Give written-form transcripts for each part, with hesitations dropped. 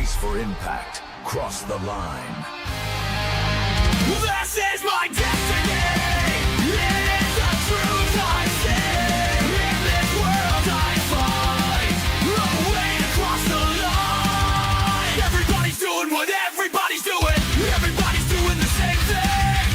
Brace for impact. Cross the line. This is my destiny. It is the truth I see. In this world I find a way to cross the line. Everybody's doing what everybody's doing. Everybody's doing the same thing.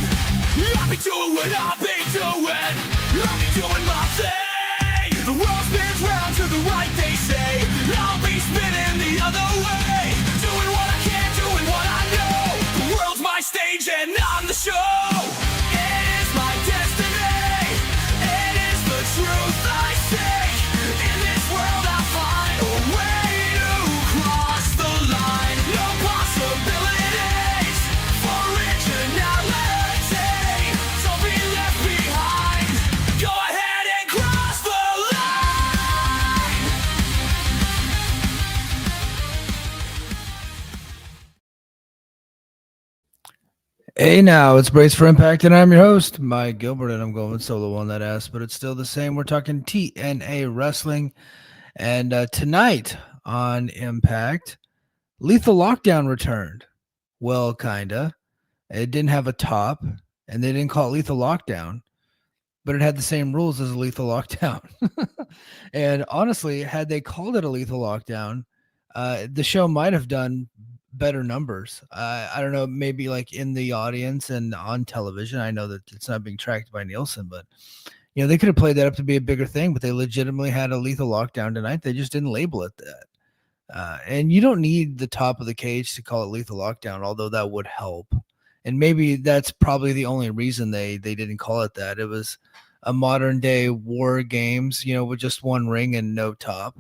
I'll be doing what I'll be doing. I'll be doing my thing. The world spins round to the right, they say. I'll be spinning the other way. Doing what I can, doing what I know. The world's my stage and I'm the show. It is my destiny. It is the truth I seek. In this world I find a way to cross the line. No possibilities for originality. Don't be left behind. Go ahead and cross the line. Hey now, it's Brace for Impact, and I'm your host, Mike Gilbert, and I'm going solo on that ass, but it's still the same. We're talking TNA wrestling, and tonight on Impact, Lethal Lockdown returned. Well, kinda. It didn't have a top, and they didn't call it Lethal Lockdown, but it had the same rules as a Lethal Lockdown. And honestly, had they called it a Lethal Lockdown, the show might have done better numbers. I don't know, maybe like in the audience and on television. I know that it's not being tracked by Nielsen, but they could have played that up to be a bigger thing, but they legitimately had a Lethal Lockdown tonight. They just didn't label it that. And you don't need the top of the cage to call it Lethal Lockdown, although that would help. And maybe that's probably the only reason they didn't call it that. It was a modern day war games, with just one ring and no top.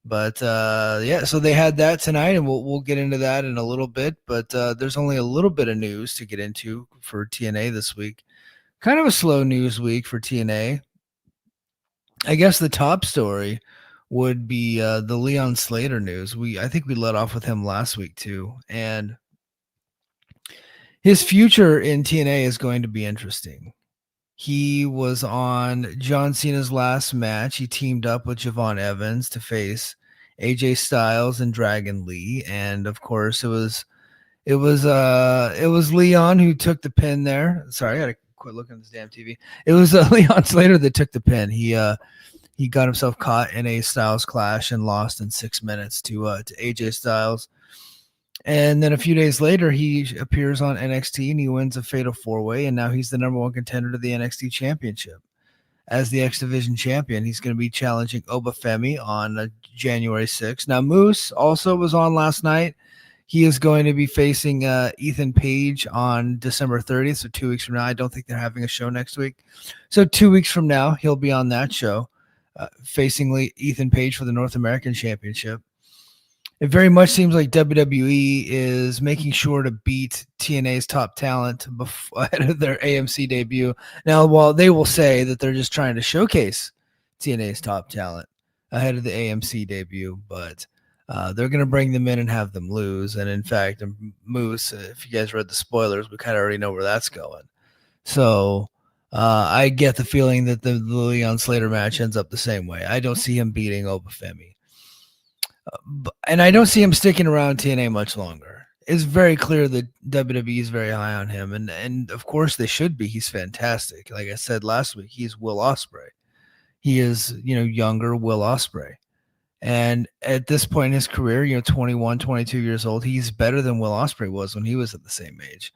But so they had that tonight, and we'll get into that in a little bit. But there's only a little bit of news to get into for TNA this week. Kind of a slow news week for TNA. I guess the top story would be the Leon Slater news. I think we let off with him last week too, and his future in TNA is going to be interesting. He was on John Cena's last match. He teamed up with Javon Evans to face AJ Styles and Dragon Lee, and of course it was Leon who took the pin there. Sorry, I gotta quit looking at this damn TV. It was Leon Slater that took the pin. He got himself caught in a Styles clash and lost in 6 minutes to AJ Styles. And then a few days later, he appears on NXT and he wins a Fatal 4-Way, and now he's the number one contender to the NXT Championship. As the X Division champion, he's going to be challenging Obafemi on January 6th. Now, Moose also was on last night. He is going to be facing Ethan Page on December 30th, so 2 weeks from now. I don't think they're having a show next week. So 2 weeks from now, he'll be on that show, facing Ethan Page for the North American Championship. It very much seems like WWE is making sure to beat TNA's top talent ahead of their AMC debut. Now, while they will say that they're just trying to showcase TNA's top talent ahead of the AMC debut, but they're going to bring them in and have them lose. And in fact, Moose, if you guys read the spoilers, we kind of already know where that's going. So I get the feeling that the Leon Slater match ends up the same way. I don't see him beating Obafemi. And I don't see him sticking around TNA much longer. It's very clear that WWE is very high on him, and of course they should be. He's fantastic. Like I said last week, he's Will Ospreay. He is, younger Will Ospreay. And at this point in his career, 21, 22 years old, he's better than Will Ospreay was when he was at the same age.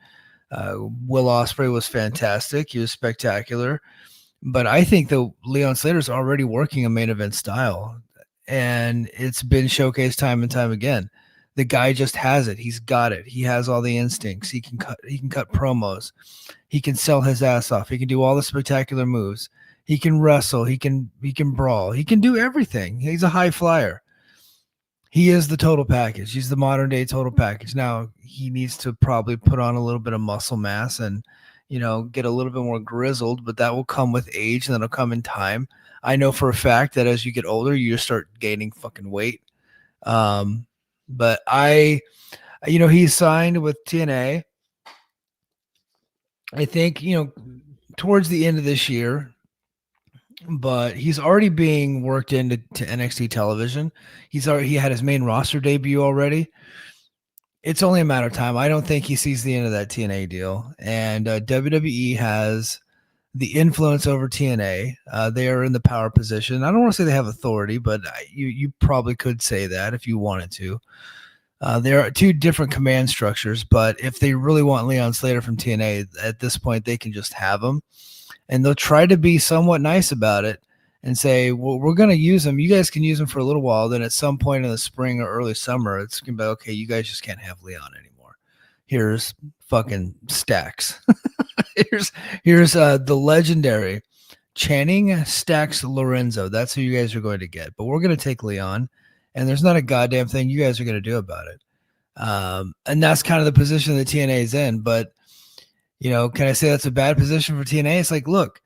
Will Ospreay was fantastic. He was spectacular. But I think that Leon Slater's already working a main event style. And it's been showcased time and time again. The guy just has it. He's got it. He has all the instincts. He can cut promos. He can sell his ass off. He can do all the spectacular moves. He can wrestle. He can brawl. He can do everything. He's a high flyer. He is the total package. He's the modern day total package. Now he needs to probably put on a little bit of muscle mass and get a little bit more grizzled, but that will come with age and that'll come in time. I know for a fact that as you get older, you just start gaining fucking weight. But he's signed with TNA. I think, towards the end of this year, but he's already being worked into NXT television. He had his main roster debut already. it's only a matter of time. I don't think he sees the end of that TNA deal, and WWE has the influence over TNA. They are in the power position. I don't want to say they have authority, but you probably could say that if you wanted to. There are two different command structures, but if they really want Leon Slater from TNA at this point, they can just have him, and they'll try to be somewhat nice about it and say, well, we're going to use him. You guys can use him for a little while. Then at some point in the spring or early summer, it's going to be, okay, you guys just can't have Leon anymore. Here's fucking Stacks. here's the legendary Channing Stacks Lorenzo. That's who you guys are going to get. But we're going to take Leon, and there's not a goddamn thing you guys are going to do about it. And that's kind of the position that TNA is in. But, can I say that's a bad position for TNA? It's like, look,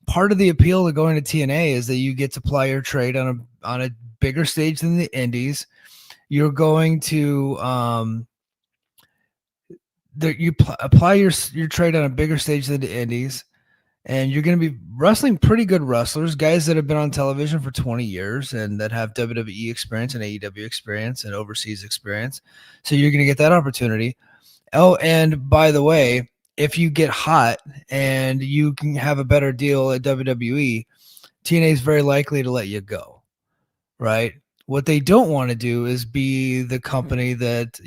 part of the appeal to going to TNA is that you get to ply your trade on a bigger stage than the Indies. You're going to apply your trade on a bigger stage than the Indies, and you're going to be wrestling pretty good wrestlers, guys that have been on television for 20 years and that have WWE experience and AEW experience and overseas experience. So you're going to get that opportunity. Oh, and by the way, if you get hot and you can have a better deal at WWE, TNA is very likely to let you go, right? What they don't want to do is be the company that,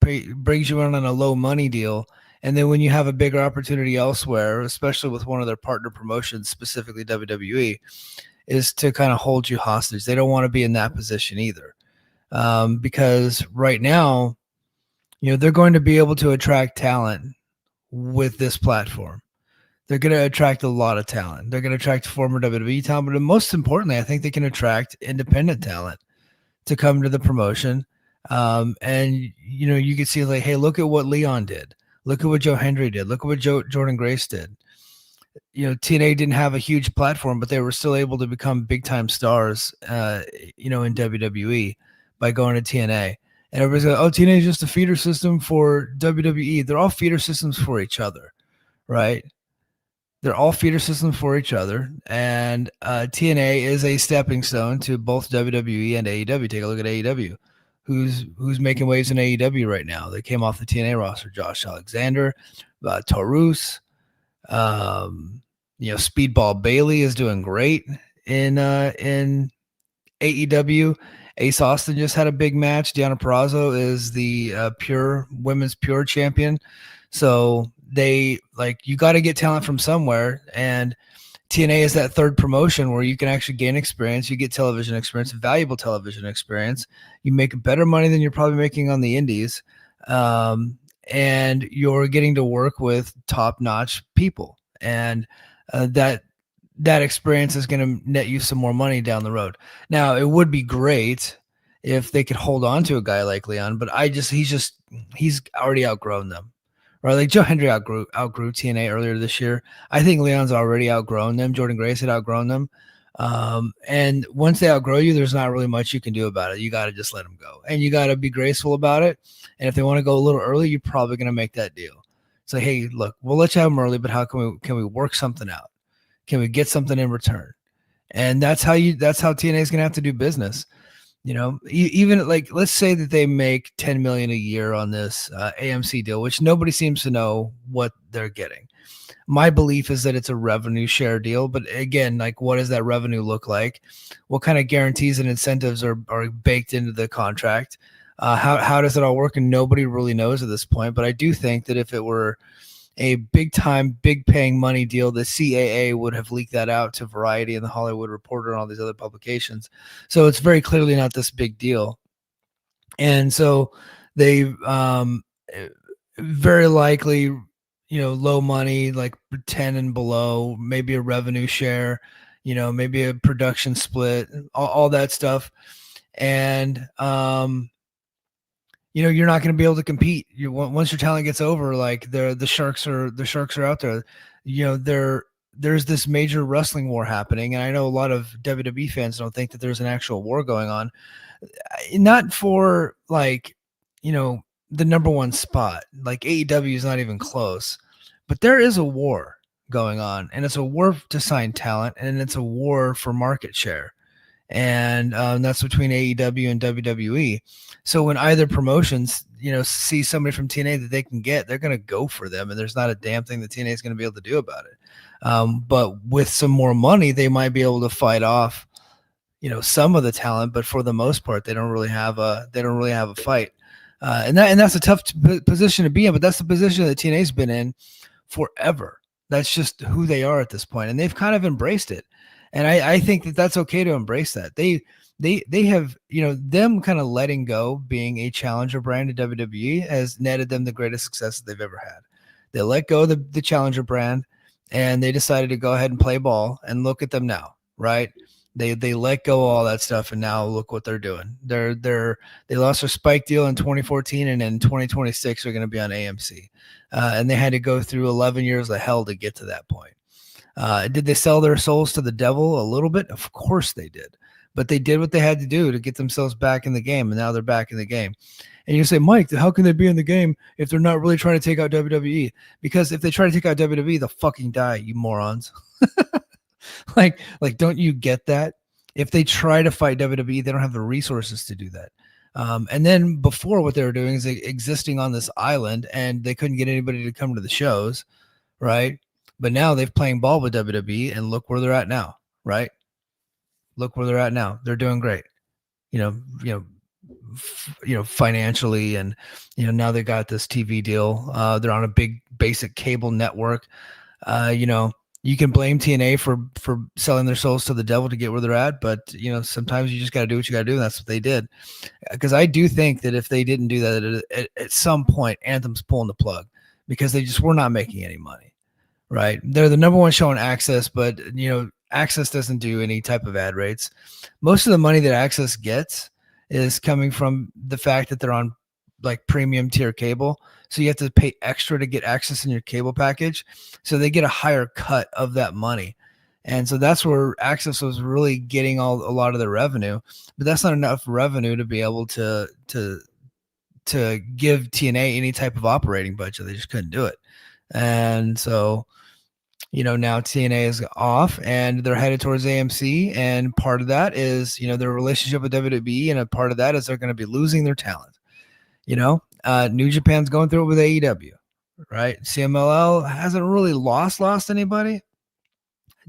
brings you in on a low money deal. And then when you have a bigger opportunity elsewhere, especially with one of their partner promotions, specifically WWE, is to kind of hold you hostage. They don't want to be in that position either. Because right now, they're going to be able to attract talent with this platform. They're going to attract a lot of talent. They're going to attract former WWE talent, but most importantly, I think they can attract independent talent to come to the promotion. And you can see like, hey, look at what Leon did. Look at what Joe Hendry did. Look at what Jordan Grace did. TNA didn't have a huge platform, but they were still able to become big time stars, in WWE by going to TNA. And everybody's like, oh, TNA is just a feeder system for WWE. They're all feeder systems for each other, right? They're all feeder systems for each other. And TNA is a stepping stone to both WWE and AEW. Take a look at AEW. Who's making waves in AEW right now? They came off the TNA roster. Josh Alexander, Taurus, Speedball Bailey is doing great in AEW. Ace Austin just had a big match. Deonna Purrazzo is the women's pure champion. So you got to get talent from somewhere, and TNA is that third promotion where you can actually gain experience. You get television experience, valuable television experience. You make better money than you're probably making on the indies. And you're getting to work with top-notch people. And that experience is going to net you some more money down the road. Now, it would be great if they could hold on to a guy like Leon, but he's already outgrown them. Right, like Joe Hendry outgrew TNA earlier this year. I think Leon's already outgrown them. Jordan Grace had outgrown them. And once they outgrow you, there's not really much you can do about it. You got to just let them go. And you got to be graceful about it. And if they want to go a little early, you're probably going to make that deal. Say, hey, look, we'll let you have them early, but how can we work something out? Can we get something in return? And that's how TNA is going to have to do business. Even like, let's say that they make $10 million a year on this AMC deal, which nobody seems to know what they're getting. My belief is that it's a revenue share deal, but again, like, what does that revenue look like? What kind of guarantees and incentives are baked into the contract? How does it all work? And nobody really knows at this point. But I do think that if it were a big time, big paying money deal, the CAA would have leaked that out to Variety and the Hollywood Reporter and all these other publications. So it's very clearly not this big deal. And so they very likely, low money, like 10 and below, maybe a revenue share, maybe a production split, all that stuff. And, you're not going to be able to compete. Once your talent gets over, like the sharks are out there. There's this major wrestling war happening, and I know a lot of WWE fans don't think that there's an actual war going on. Not for the number one spot. Like AEW is not even close, but there is a war going on, and it's a war to sign talent, and it's a war for market share. and that's between AEW and WWE. So when either promotions, see somebody from TNA that they can get, they're going to go for them, and there's not a damn thing that TNA is going to be able to do about it. But with some more money, they might be able to fight off, some of the talent, but for the most part, they don't really have a fight. And that's a tough position to be in, but that's the position that TNA's been in forever. That's just who they are at this point, and they've kind of embraced it. And I think that that's okay to embrace that. They have, them kind of letting go, being a challenger brand at WWE has netted them the greatest success that they've ever had. They let go of the challenger brand, and they decided to go ahead and play ball, and look at them now, right? They let go of all that stuff, and now look what they're doing. They lost their Spike deal in 2014, and in 2026 they're going to be on AMC, and they had to go through 11 years of hell to get to that point. Did they sell their souls to the devil a little bit? Of course they did, but they did what they had to do to get themselves back in the game, and now they're back in the game. And you say, Mike, how can they be in the game if they're not really trying to take out WWE? Because if they try to take out WWE, they'll fucking die, you morons. Like, don't you get that? If they try to fight WWE, they don't have the resources to do that. And then before, what they were doing is existing on this island, and they couldn't get anybody to come to the shows, right? But now they've playing ball with WWE, and look where they're at now, right? Look where they're at now. They're doing great, financially, and now they got this TV deal. They're on a big basic cable network. You can blame TNA for selling their souls to the devil to get where they're at, but sometimes you just got to do what you got to do, and that's what they did. Because I do think that if they didn't do that, at some point, Anthem's pulling the plug, because they just were not making any money, right? They're the number one show on Access, but Access doesn't do any type of ad rates. Most of the money that Access gets is coming from the fact that they're on like premium tier cable. So you have to pay extra to get access in your cable package. So they get a higher cut of that money. And so that's where Access was really getting a lot of their revenue, but that's not enough revenue to be able to give TNA any type of operating budget. They just couldn't do it. And so, now TNA is off, and they're headed towards AMC. And part of that is, their relationship with WWE. And a part of that is they're going to be losing their talent. New Japan's going through it with AEW, right? CMLL hasn't really lost anybody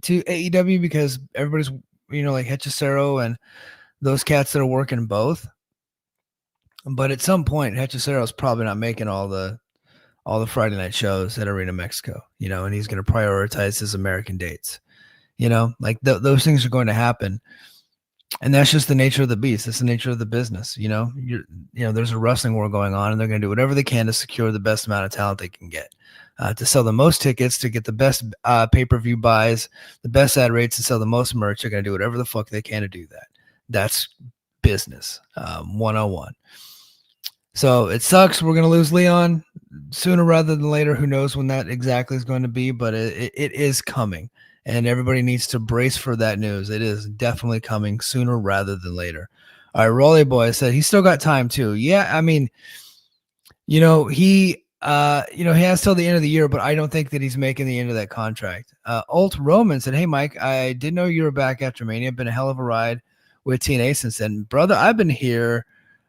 to AEW, because everybody's, like Hechicero and those cats that are working both. But at some point, Hechicero's probably not making all the Friday night shows at Arena Mexico, and he's going to prioritize his American dates, those things are going to happen. And that's just the nature of the beast. It's the nature of the business. There's a wrestling war going on, and they're going to do whatever they can to secure the best amount of talent they can get, to sell the most tickets, to get the best pay-per-view buys, the best ad rates, to sell the most merch. They're going to do whatever the fuck they can to do that. That's business 101. So it sucks. We're going to lose Leon sooner rather than later. Who knows when that exactly is going to be, but it is coming. And everybody needs to brace for that news. It is definitely coming sooner rather than later. All right, Rolly Boy said he's still got time too. Yeah, I mean, he has till the end of the year, but I don't think that he's making the end of that contract. Ult Roman said, "Hey Mike, I didn't know you were back after Mania. Been a hell of a ride with TNA since then, brother. I've been here.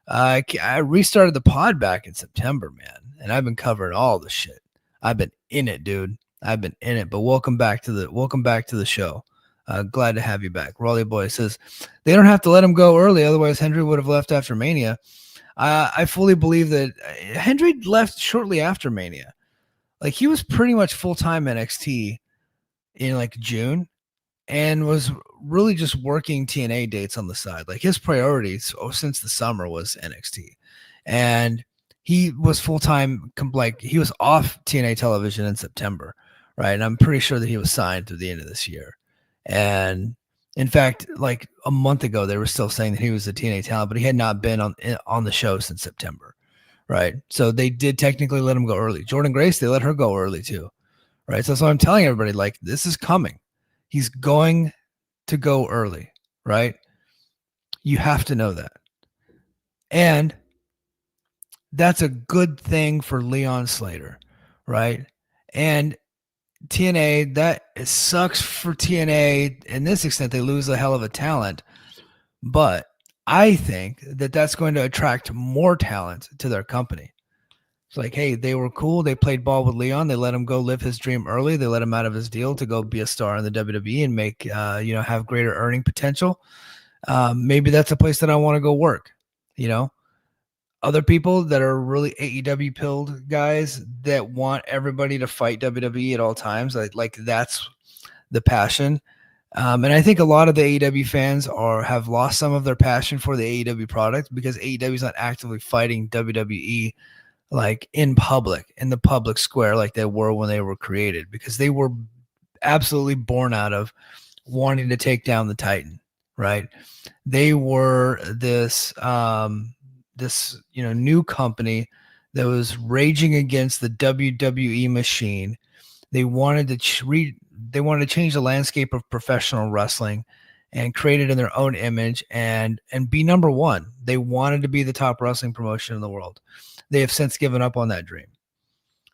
I restarted the pod back in September, man, and I've been covering all the shit. I've been in it, dude. I've been in it, but welcome back to the show. Glad to have you back." Rolly Boy says they don't have to let him go early, otherwise Hendry would have left after Mania. I fully believe that Hendry left shortly after Mania. Like, he was pretty much full-time NXT in like June, and was really just working TNA dates on the side. Like, his priorities since the summer was NXT, and he was full-time. Like, he was off TNA television in September. Right. And I'm pretty sure that he was signed through the end of this year. And in fact, like a month ago, they were still saying that he was a TNA talent, but he had not been on the show since September. Right. So they did technically let him go early. Jordan Grace, they let her go early too. Right. So that's why I'm telling everybody, like, this is coming. He's going to go early. Right. You have to know that. And that's a good thing for Leon Slater. Right. And TNA, that it sucks for TNA in this extent. They lose a hell of a talent, But I think that that's going to attract more talent to their company. It's like, hey, they were cool. They played ball with Leon. They let him go live his dream early. They let him out of his deal to go be a star in the WWE and make, have greater earning potential. Maybe that's a place that I want to go work. Other people that are really AEW pilled guys that want everybody to fight WWE at all times. Like that's the passion. And I think a lot of the AEW fans have lost some of their passion for the AEW product because AEW is not actively fighting WWE like in the public square like they were when they were created, because they were absolutely born out of wanting to take down the Titan, right? They were this new company that was raging against the WWE machine. They wanted to change the landscape of professional wrestling and create it in their own image and be number one. They wanted to be the top wrestling promotion in the world. They have since given up on that dream,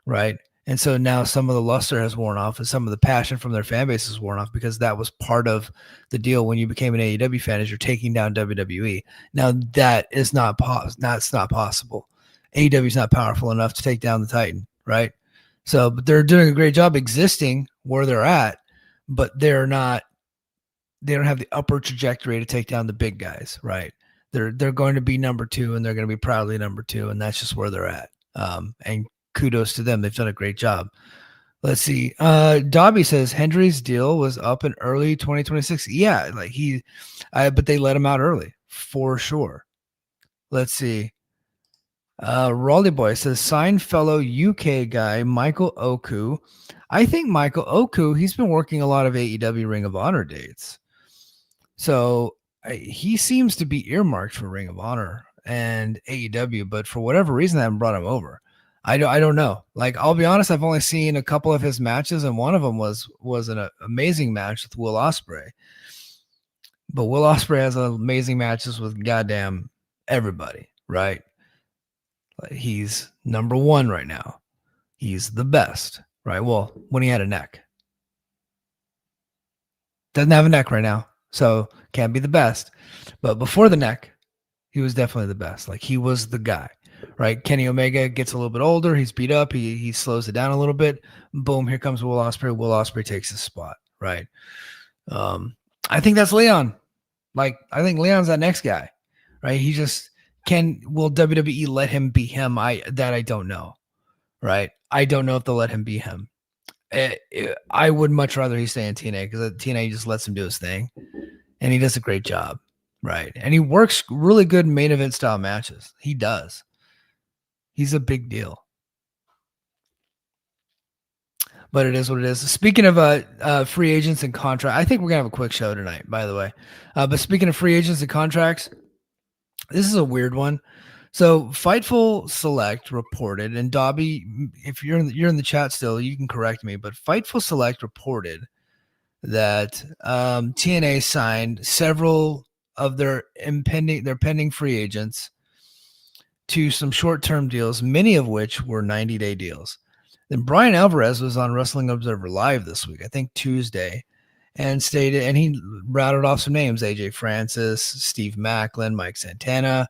right? And so now some of the luster has worn off and some of the passion from their fan base has worn off, because that was part of the deal when you became an AEW fan, is you're taking down WWE. Now that is not possible. AEW is not powerful enough to take down the Titan, right? So, but they're doing a great job existing where they're at, but they don't have the upper trajectory to take down the big guys, right? They're going to be number two, and they're going to be proudly number two, and that's just where they're at. And kudos to them. They've done a great job. Let's see. Dobby says Hendry's deal was up in early 2026. Yeah, but they let him out early for sure. Let's see. Raleigh Boy says signed fellow UK guy Michael Oku. I think Michael Oku, he's been working a lot of AEW Ring of Honor dates. So he seems to be earmarked for Ring of Honor and AEW, but for whatever reason, I haven't brought him over. I don't know. Like, I'll be honest, I've only seen a couple of his matches, and one of them was an amazing match with Will Ospreay. But Will Ospreay has amazing matches with goddamn everybody, right? He's number one right now. He's the best, right? Well, when he had a neck. Doesn't have a neck right now, so can't be the best. But before the neck, he was definitely the best. Like, he was the guy, right? Kenny Omega gets a little bit older. He's beat up. He slows it down a little bit. Boom, here comes Will Ospreay. Will Ospreay takes his spot, right? I think that's Leon. Like, I think Leon's that next guy, right? He just will WWE let him be him? I don't know, right? I don't know if they'll let him be him. I would much rather he stay in TNA, because TNA just lets him do his thing, and he does a great job, right? And he works really good main event style matches. He does. He's a big deal. But it is what it is. Speaking of free agents and contract, I think we're gonna have a quick show tonight, by the way. But speaking of free agents and contracts, this is a weird one. So Fightful Select reported, and Dobby, if you're in the chat still, you can correct me, but Fightful Select reported that TNA signed several of their pending free agents to some short-term deals, many of which were 90-day deals. Then Brian Alvarez was on Wrestling Observer Live this week, I think Tuesday, and he rattled off some names: AJ Francis, Steve Macklin, Mike Santana.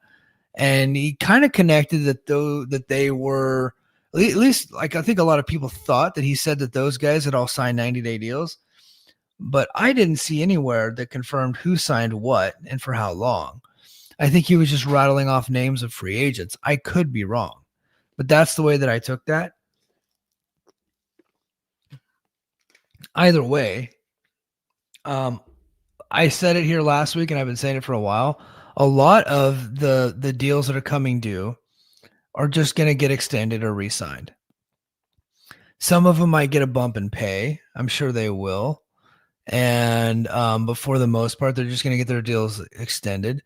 And he kind of connected that they were, at least, like, I think a lot of people thought that he said that those guys had all signed 90-day deals, but I didn't see anywhere that confirmed who signed what and for how long. I think he was just rattling off names of free agents. I could be wrong, but that's the way that I took that. Either way, I said it here last week, and I've been saying it for a while. A lot of the deals that are coming due are just going to get extended or re-signed. Some of them might get a bump in pay. I'm sure they will. And but for the most part, they're just going to get their deals extended,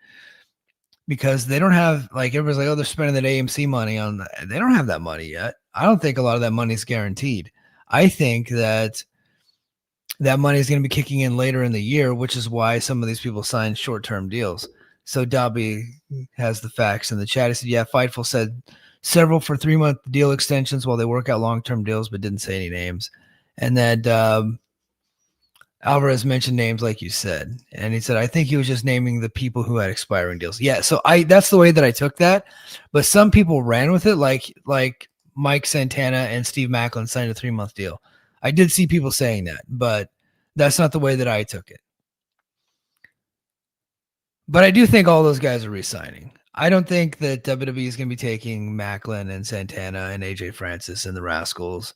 because they don't have, like, everybody's like, oh, they're spending that AMC money on that. They don't have that money yet. I don't think a lot of that money is guaranteed. I think that money is going to be kicking in later in the year, which is why some of these people sign short-term deals. So Dobby has the facts in the chat. He said, yeah, Fightful said several for 3-month deal extensions while they work out long-term deals, but didn't say any names. And then Alvarez mentioned names like you said, and he said, I think he was just naming the people who had expiring deals. Yeah, so that's the way that I took that. But some people ran with it, like Mike Santana and Steve Macklin signed a 3-month deal. I did see people saying that, but that's not the way that I took it. But I do think all those guys are re-signing. I don't think that WWE is going to be taking Macklin and Santana and AJ Francis and the Rascals.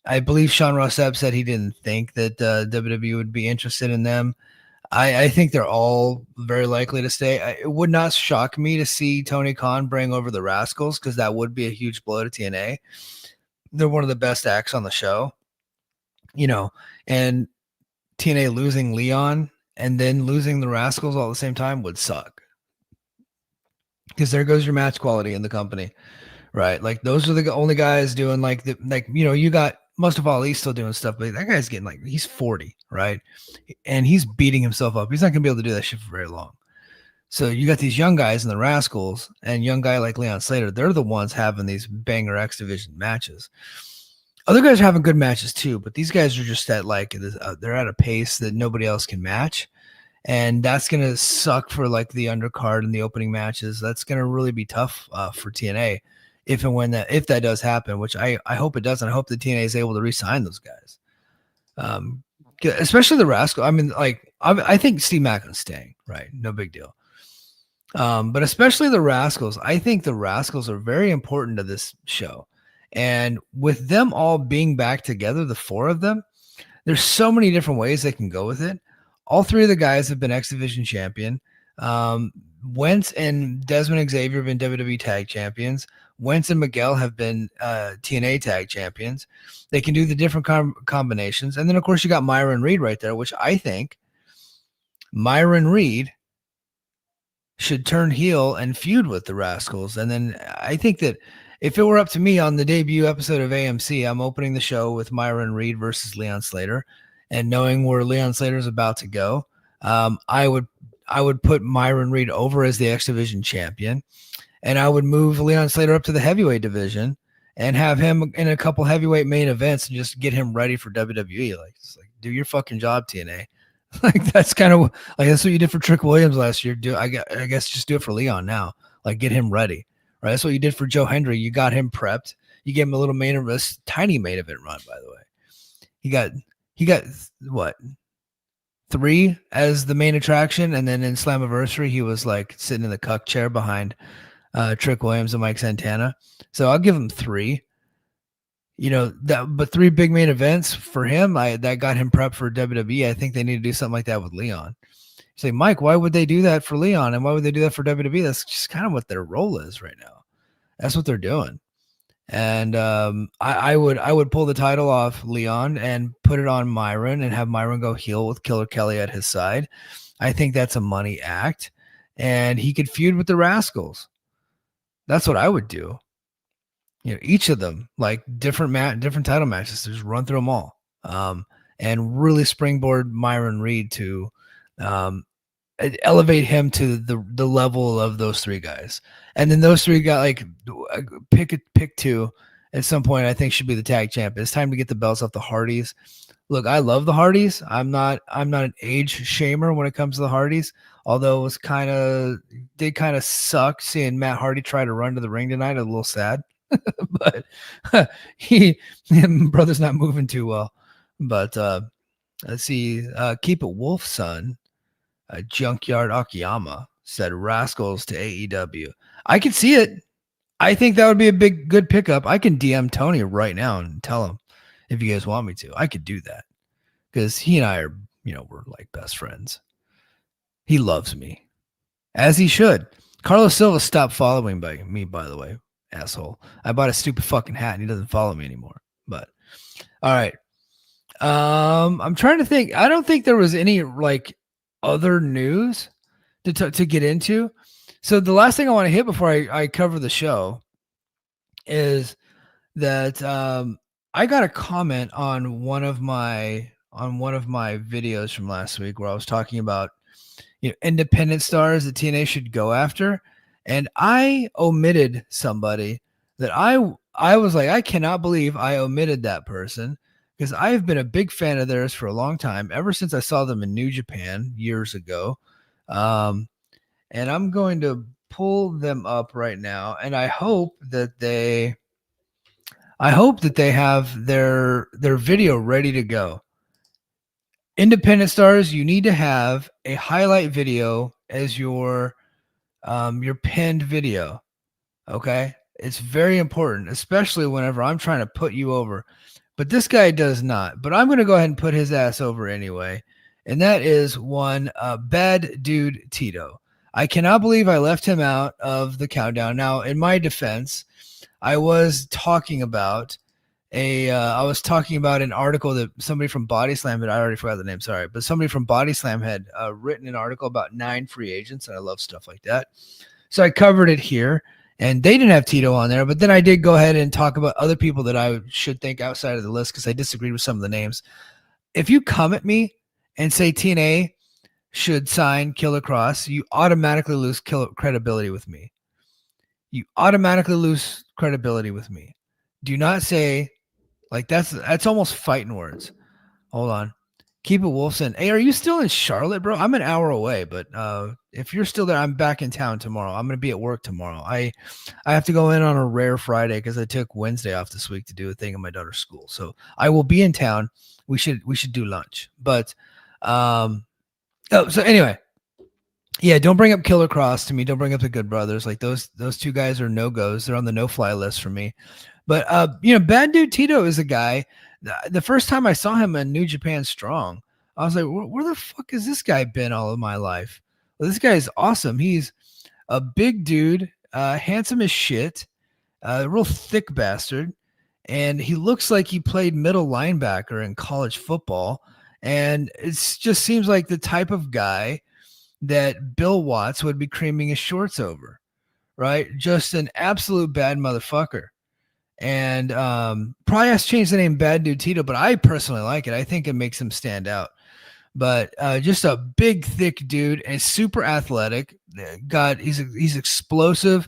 I believe Sean Ross Sapp said he didn't think that WWE would be interested in them. I think they're all very likely to stay. It would not shock me to see Tony Khan bring over the Rascals because that would be a huge blow to TNA. They're one of the best acts on the show, and TNA losing Leon and then losing the Rascals all at the same time would suck because there goes your match quality in the company. Right. Like those are the only guys doing you got Mustafa Ali still doing stuff, but that guy's getting he's 40, right? And he's beating himself up. He's not going to be able to do that shit for very long. So you got these young guys in the Rascals and young guy like Leon Slater. They're the ones having these banger X division matches. Other guys are having good matches too, but these guys are just at they're at a pace that nobody else can match. And that's going to suck for the undercard and the opening matches. That's going to really be tough for TNA. If that does happen, which I hope it does, and I hope the TNA is able to re-sign those guys, especially the Rascal. I mean, I think Steve Macklin's staying, right? No big deal. But especially the Rascals, I think the Rascals are very important to this show, and with them all being back together, the 4 of them, there's so many different ways they can go with it. All 3 of the guys have been X Division champion. Wentz and Desmond Xavier have been WWE Tag Champions. Wentz and Miguel have been TNA Tag Champions. They can do the different combinations. And then, of course, you got Myron Reed right there, which I think Myron Reed should turn heel and feud with the Rascals. And then I think that if it were up to me on the debut episode of AMC, I'm opening the show with Myron Reed versus Leon Slater. And knowing where Leon Slater is about to go, I would put Myron Reed over as the X Division champion. And I would move Leon Slater up to the heavyweight division and have him in a couple heavyweight main events and just get him ready for WWE. Do your fucking job, TNA. That's kind of that's what you did for Trick Williams last year. I guess just do it for Leon now. Get him ready. Right. That's what you did for Joe Hendry. You got him prepped. You gave him a little tiny main event run, by the way. He got what? 3 as the main attraction. And then in Slammiversary, he was sitting in the cuck chair behind Trick Williams and Mike Santana. So I'll give him 3. But 3 big main events for him, that got him prepped for WWE. I think they need to do something like that with Leon. You say, Mike, why would they do that for Leon? And why would they do that for WWE? That's just kind of what their role is right now. That's what they're doing. And I would pull the title off Leon and put it on Myron and have Myron go heel with Killer Kelly at his side. I think that's a money act. And he could feud with the Rascals. That's what I would do. Each of them different title matches. Just run through them all, and really springboard Myron Reed to elevate him to the level of those 3 guys. And then those 3 got pick 2 at some point. I think should be the tag champ. It's time to get the belts off the Hardys. Look, I love the Hardys. I'm not an age shamer when it comes to the Hardys. Although it was kind of suck seeing Matt Hardy try to run to the ring tonight. A little sad, but brother's not moving too well. But let's see. Keep it Wolf son. Junkyard Akiyama said Rascals to AEW. I can see it. I think that would be a good pickup. I can DM Tony right now and tell him if you guys want me to. I could do that because he and I are, we're best friends. He loves me, as he should. Carlos Silva stopped following me, by the way, asshole. I bought a stupid fucking hat and he doesn't follow me anymore. But all right. I'm trying to think. I don't think there was any other news to get into. So the last thing I want to hit before I cover the show is that I got a comment on one of my videos from last week where I was talking about independent stars that TNA should go after, and I omitted somebody that I was I cannot believe I omitted that person because I've been a big fan of theirs for a long time, ever since I saw them in New Japan years ago. And I'm going to pull them up right now, and I hope that they have their video ready to go. Independent stars, you need to have a highlight video as your pinned video. Okay, it's very important, especially whenever I'm trying to put you over. But this guy does not. But I'm going to go ahead and put his ass over anyway, and that is one Bad Dude Tito. I cannot believe I left him out of the countdown. Now, in my defense, I was talking about an article that somebody from Body Slam I already forgot the name, sorry, but somebody from Body Slam had written an article about 9 free agents, and I love stuff like that. So I covered it here, and they didn't have Tito on there, but then I did go ahead and talk about other people that I should think outside of the list because I disagreed with some of the names. If you come at me and say TNA should sign Killer Cross, you automatically lose credibility with me. You automatically lose credibility with me. Do not say, like, that's almost fighting words. Hold on. Keep it Wolfson. Hey, are you still in Charlotte, bro? I'm an hour away, but if you're still there, I'm back in town tomorrow. I'm going to be at work tomorrow. I have to go in on a rare Friday because I took Wednesday off this week to do a thing in my daughter's school. So I will be in town. We should do lunch. But so anyway, yeah, don't bring up Killer Cross to me. Don't bring up the Good Brothers. Like those two guys are no-goes. They're on the no-fly list for me. But Bad Dude Tito is a guy. The first time I saw him in New Japan Strong, I was like, where the fuck has this guy been all of my life? Well, this guy is awesome. He's a big dude, handsome as shit, a real thick bastard, and he looks like he played middle linebacker in college football. And it just seems like the type of guy that Bill Watts would be creaming his shorts over, right? Just an absolute bad motherfucker. And probably has to change the name Bad Dude Tito, but I personally like it. I think it makes him stand out. But just a big, thick dude and super athletic. He's explosive,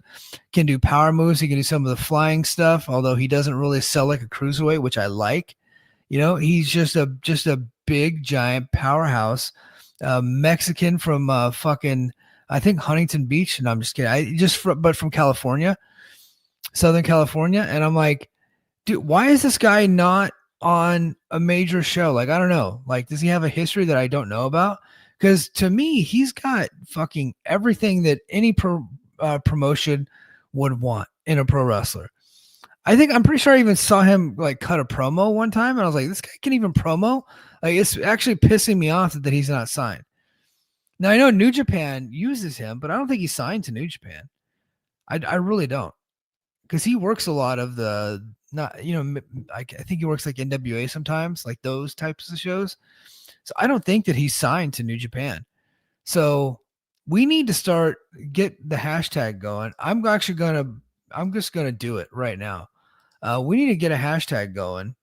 can do power moves. He can do some of the flying stuff, although he doesn't really sell like a cruiserweight, which I like. He's just a big, giant powerhouse. Mexican from fucking, I think, Huntington Beach. No, I'm just kidding. But from California. Southern California, and I'm like, dude, why is this guy not on a major show? Like, I don't know. Like, does he have a history that I don't know about? Because to me, he's got fucking everything that any promotion would want in a pro wrestler. I'm pretty sure I even saw him like cut a promo one time, and I was like, this guy can even promo? Like, it's actually pissing me off that he's not signed. Now, I know New Japan uses him, but I don't think he's signed to New Japan. I really don't. Because he works a lot of I think he works like NWA sometimes, like those types of shows. So I don't think that he's signed to New Japan. So we need to get the hashtag going. I'm just going to do it right now. We need to get a hashtag going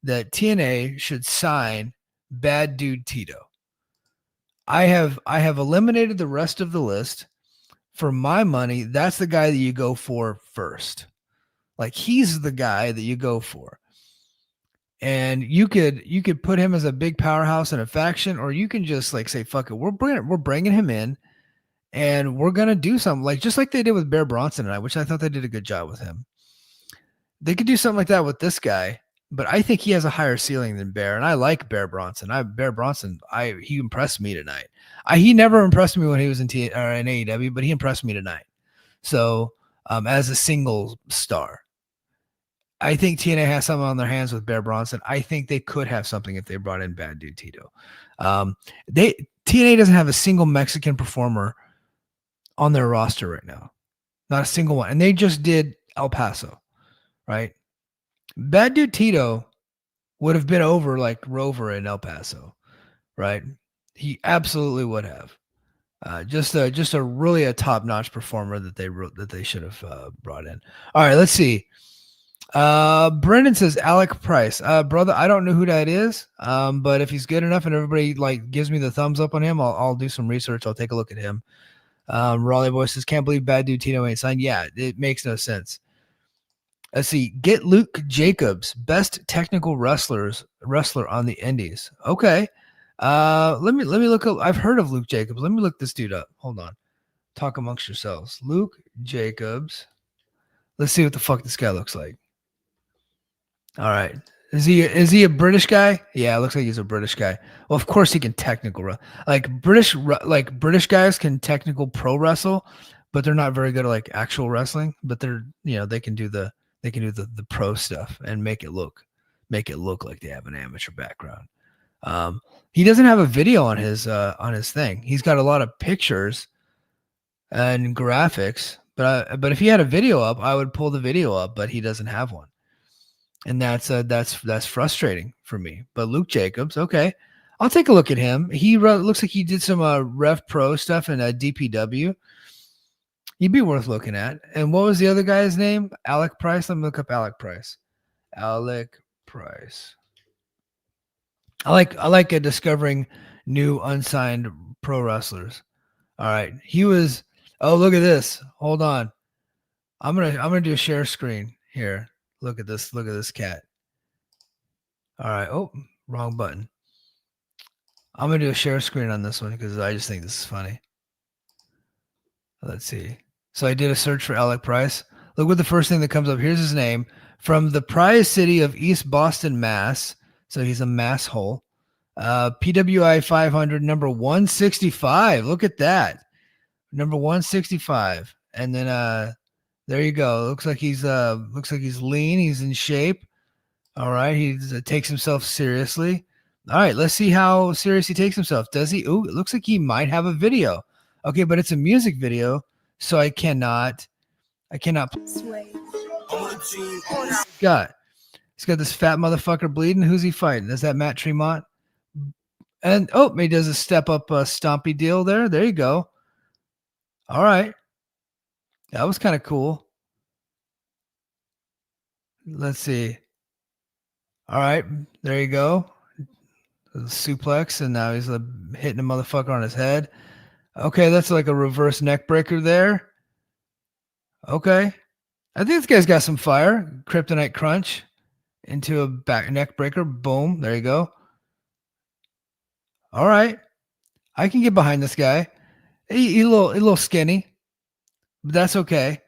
that TNA should sign Bad Dude Tito. I have eliminated the rest of the list. For my money, that's the guy that you go for first. Like, he's the guy that you go for. And you could put him as a big powerhouse in a faction, or you can just like say, fuck it, we're bringing him in, and we're gonna do something like just like they did with Bear Bronson tonight, which I thought they did a good job with him. They could do something like that with this guy, but I think he has a higher ceiling than Bear, and I like Bear Bronson. He impressed me tonight. He never impressed me when he was in AEW, but he impressed me tonight. So, as a single star, I think TNA has something on their hands with Bear Bronson. I think they could have something if they brought in Bad Dude Tito. TNA doesn't have a single Mexican performer on their roster right now, not a single one, and they just did El Paso, right? Bad Dude Tito would have been over like Rover in El Paso, right? He absolutely would have. Just a really top-notch performer that they should have brought in. All right, let's see. Brendan says Alec Price. Brother, I don't know who that is. But if he's good enough and everybody like gives me the thumbs up on him, I'll do some research. I'll take a look at him. Raleigh Boy says, can't believe Bad Dude Tito ain't signed. Yeah, it makes no sense. Let's see. Get Luke Jacobs, best technical wrestler on the Indies. Okay. Let me look up. I've heard of Luke Jacobs. Let me look this dude up. Hold on. Talk amongst yourselves. Luke Jacobs. Let's see what the fuck this guy looks like. All right. Is he a British guy? Yeah, it looks like he's a British guy. Well, of course he can technical British guys can technical pro wrestle, but they're not very good at like actual wrestling. But they're they can do the pro stuff and make it look like they have an amateur background. He doesn't have a video on his thing. He's got a lot of pictures and graphics, but if he had a video up, I would pull the video up. But he doesn't have one. And that's frustrating for me. But Luke Jacobs, okay, I'll take a look at him. He looks like he did some Rev Pro stuff in DPW. He'd be worth looking at. And what was the other guy's name? Alec Price. Let me look up Alec Price. Alec Price. I like discovering new unsigned pro wrestlers. All right, he was. Oh, look at this. Hold on. I'm gonna do a share screen here. Look at this. Look at this cat. All right. Oh, wrong button. I'm going to do a share screen on this one because I just think this is funny. Let's see. So I did a search for Alec Price. Look what the first thing that comes up. Here's his name. From the Prize City of East Boston, Mass. So he's a mass hole. PWI 500, number 165. Look at that. Number 165. And then there you go. Looks like he's lean. He's in shape. All right. He takes himself seriously. All right. Let's see how serious he takes himself. Does he? Ooh, it looks like he might have a video. Okay, but it's a music video, so I cannot. Sway. He's got this fat motherfucker bleeding. Who's he fighting? Is that Matt Tremont? And he does a step up stompy deal there. There you go. All right. That was kind of cool. Let's see. All right. There you go. The suplex, and now he's hitting a motherfucker on his head. Okay, that's like a reverse neck breaker there. Okay. I think this guy's got some fire. Kryptonite crunch into a back neck breaker. Boom. There you go. All right. I can get behind this guy. He's a little skinny, but that's okay.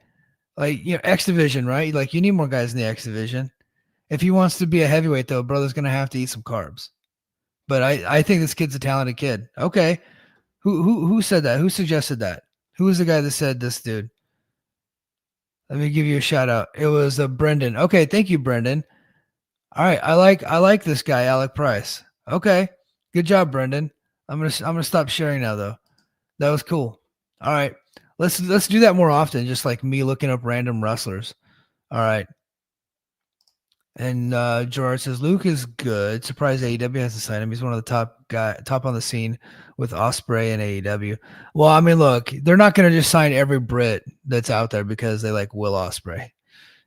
Like, X Division, right? Like, you need more guys in the X Division. If he wants to be a heavyweight, though, brother's going to have to eat some carbs. But I think this kid's a talented kid. Okay. Who said that? Who suggested that? Who was the guy that said this dude? Let me give you a shout out. It was Brendan. Okay, thank you, Brendan. All right, I like this guy, Alec Price. Okay, good job, Brendan. I'm gonna stop sharing now, though. That was cool. All right, let's do that more often. Just like me looking up random wrestlers. All right. And Gerard says Luke is good. Surprised AEW hasn't signed him. He's one of the top on the scene with Ospreay and AEW. Well, I mean, look, they're not going to just sign every Brit that's out there because they like Will Ospreay.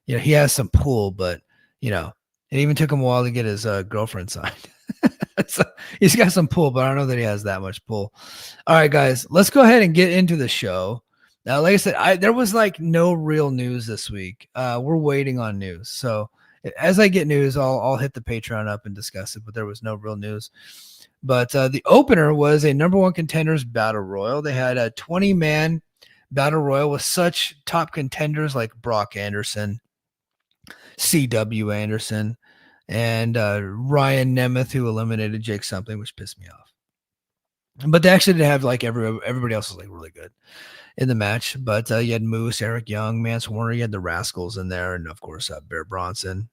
He has some pull, but it even took him a while to get his girlfriend signed. So he's got some pull, but I don't know that he has that much pull. All right, guys, let's go ahead and get into the show. Now, like I said, there was like no real news this week. We're waiting on news, so. As I get news, I'll hit the Patreon up and discuss it, but there was no real news. But the opener was a number one contenders battle royal. They had a 20-man battle royal with such top contenders like Brock Anderson, C.W. Anderson, and Ryan Nemeth, who eliminated Jake Something, which pissed me off. But they actually did have like everybody else was like really good in the match. But you had Moose, Eric Young, Mance Warner, you had the Rascals in there, and of course Bear Bronson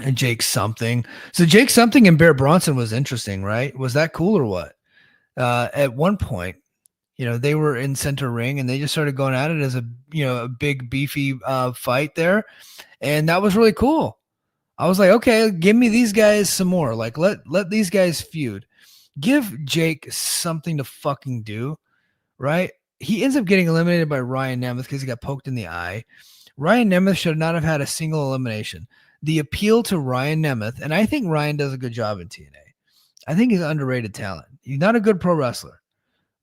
and Jake Something. So Jake Something and Bear Bronson was interesting, right? Was that cool or what? At one point, they were in center ring and they just started going at it as a big beefy fight there, and that was really cool. I was like, okay, give me these guys some more. Like let these guys feud. Give Jake something to fucking do. Right? He ends up getting eliminated by Ryan Nemeth because he got poked in the eye. Ryan Nemeth should not have had a single elimination. The appeal to Ryan Nemeth, and I think Ryan does a good job in TNA. I think he's an underrated talent. He's not a good pro wrestler,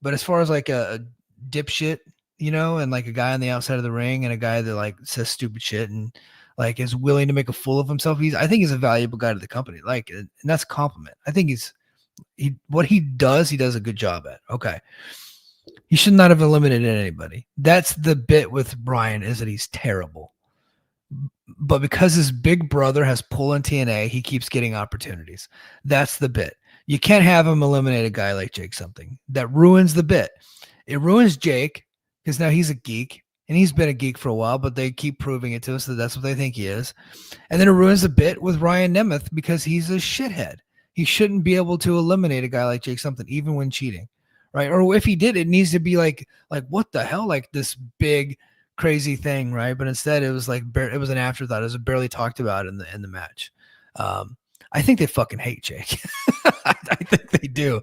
but as far as like a dipshit, and like a guy on the outside of the ring and a guy that like says stupid shit and like is willing to make a fool of himself. I think he's a valuable guy to the company. Like, and that's a compliment. I think what he does a good job at. Okay. He should not have eliminated anybody. That's the bit with Brian, is that he's terrible. But because his big brother has pull in TNA, he keeps getting opportunities. That's the bit. You can't have him eliminate a guy like Jake something. That ruins the bit. It ruins Jake because now he's a geek, and he's been a geek for a while, but they keep proving it to us that that's what they think he is. And then it ruins the bit with Ryan Nemeth because he's a shithead. He shouldn't be able to eliminate a guy like Jake something, even when cheating, right? Or if he did, it needs to be like what the hell, like this big crazy thing, right? But instead, it was like it was an afterthought. It was barely talked about in the match. I think they fucking hate Jake. I think they do.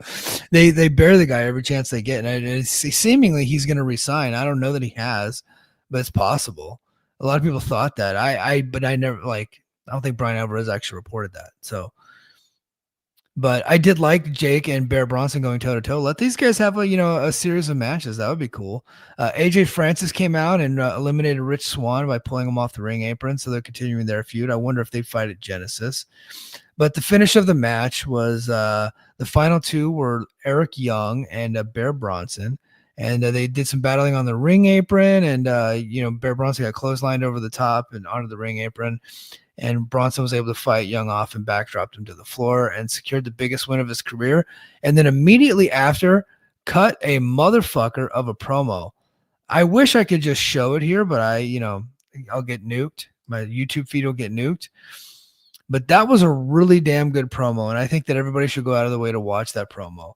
They bear the guy every chance they get, and seemingly he's going to resign. I don't know that he has, but it's possible. A lot of people thought that. But I never I don't think Brian Alvarez actually reported that. So, but I did like Jake and Bear Bronson going toe to toe. Let these guys have a series of matches. That would be cool. AJ Francis came out and eliminated Rich Swann by pulling him off the ring apron. So they're continuing their feud. I wonder if they fight at Genesis. But the finish of the match was the final two were Eric Young and Bear Bronson. And they did some battling on the ring apron. And, Bear Bronson got clotheslined over the top and onto the ring apron. And Bronson was able to fight Young off and backdropped him to the floor and secured the biggest win of his career. And then immediately after, cut a motherfucker of a promo. I wish I could just show it here, but I'll get nuked. My YouTube feed will get nuked. But that was a really damn good promo, and I think that everybody should go out of the way to watch that promo.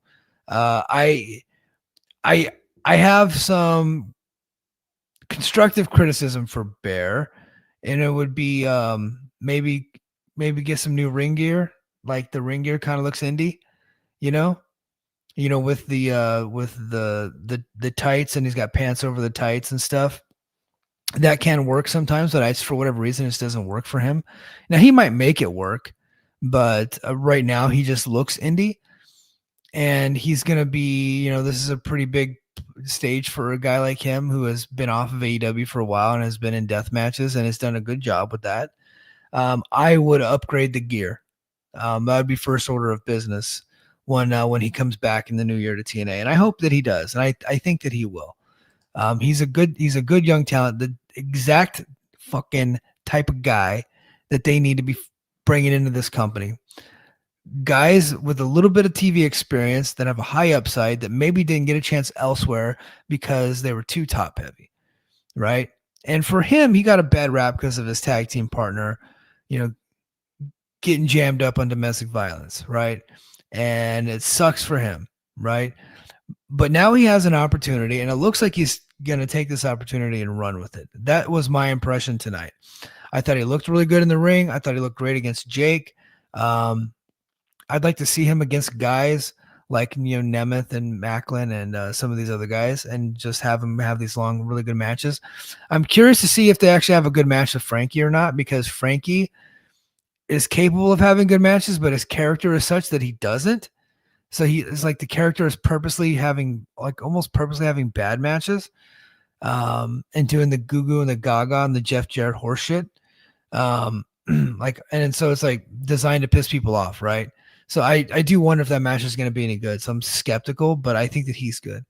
I have some constructive criticism for Bear, and it would be maybe get some new ring gear. Like the ring gear kind of looks indie, with the tights, and he's got pants over the tights and stuff. That can work sometimes, but for whatever reason, it just doesn't work for him. Now he might make it work, but right now he just looks indie, and he's going to be, this is a pretty big stage for a guy like him who has been off of AEW for a while and has been in death matches and has done a good job with that. I would upgrade the gear. That would be first order of business when he comes back in the new year to TNA, and I hope that he does, and I think that he will. He's a good young talent, the exact fucking type of guy that they need to be bringing into this company. Guys with a little bit of TV experience that have a high upside that maybe didn't get a chance elsewhere because they were too top heavy, right? And for him, he got a bad rap because of his tag team partner, getting jammed up on domestic violence, right? And it sucks for him, right? But now he has an opportunity, and it looks like he's going to take this opportunity and run with it. That was my impression tonight. I thought he looked really good in the ring. I thought he looked great against Jake. I'd like to see him against guys like Nemeth and Macklin and some of these other guys, and just have him have these long, really good matches. I'm curious to see if they actually have a good match with Frankie or not, because Frankie is capable of having good matches, but his character is such that he doesn't. So it's like the character is almost purposely having bad matches, and doing the goo and the gaga and the Jeff Jarrett horseshit. And so it's like designed to piss people off, right? So I do wonder if that match is going to be any good. So I'm skeptical, but I think that he's good.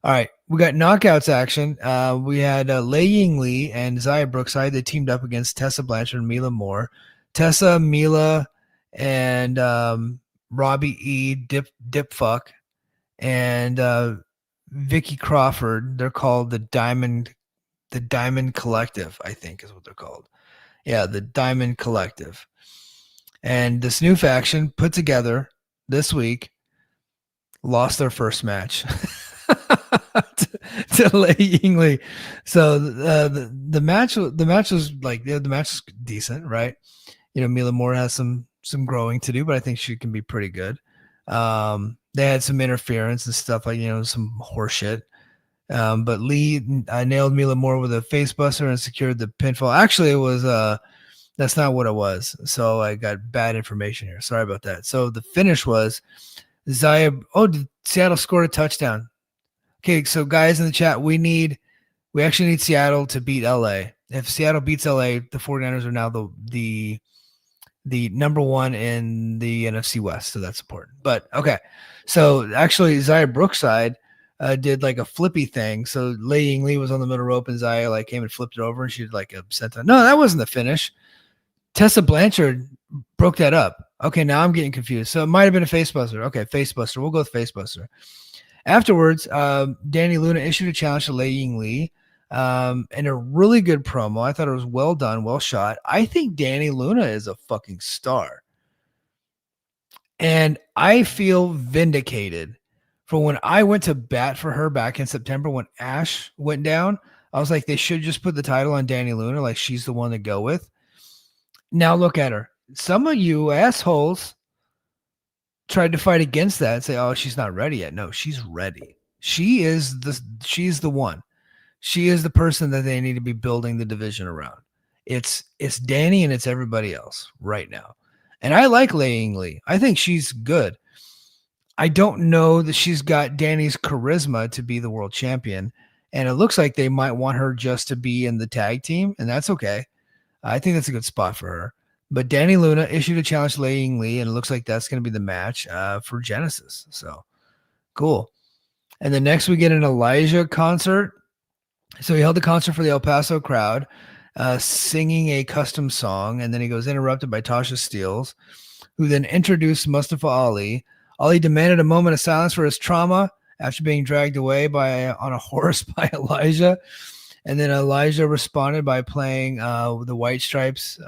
All right, we got knockouts action. We had Lei Ying Lee and Zaya Brookside. They teamed up against Tessa Blanchard and Mila Moore. Tessa, Mila, and Robbie E, Dip Fuck, and Vicky Crawford. They're called the Diamond Collective, I think is what they're called. Yeah, the Diamond Collective. And this new faction put together this week lost their first match to Lei Ying Lee. So the match was decent, right? Mila Moore has some growing to do, but I think she can be pretty good. They had some interference and stuff some horseshit. But Lee nailed Mila Moore with a face buster and secured the pinfall. Actually, it was that's not what it was. So I got bad information here. Sorry about that. So the finish was Seattle scored a touchdown. Okay, so guys in the chat, we actually need Seattle to beat LA. If Seattle beats LA, the 49ers are now the number one in the NFC West, so that's important. But okay, so actually Zaya Brookside did like a flippy thing. So Lei Ying Lee was on the middle rope, and Zaya like came and flipped it over, and she did like a senton. No, that wasn't the finish. Tessa Blanchard broke that up. Okay, now I'm getting confused. So it might have been a facebuster. Okay, facebuster. We'll go with facebuster. Afterwards, Danny Luna issued a challenge to Lei Ying Lee and a really good promo. I thought it was well done, well shot. I think Danny Luna is a fucking star. And I feel vindicated for when I went to bat for her back in September when Ash went down. I was like, they should just put the title on Danny Luna, like she's the one to go with. Now look at her. Some of you assholes tried to fight against that and say, oh, she's not ready yet. No, she's ready. She's the one. She is the person that they need to be building the division around. It's Danny and it's everybody else right now. And I like Lei Ying Lee. I think she's good. I don't know that she's got Danny's charisma to be the world champion. And it looks like they might want her just to be in the tag team, and that's okay. I think that's a good spot for her. But Danny Luna issued a challenge to Lei Ying Lee, and it looks like that's going to be the match for Genesis. So cool. And then next we get an Elijah concert. So he held the concert for the El Paso crowd, singing a custom song, and then he goes interrupted by Tasha Steelz, who then introduced Mustafa Ali. Ali demanded a moment of silence for his trauma after being dragged away on a horse by Elijah. And then Elijah responded by playing the White Stripes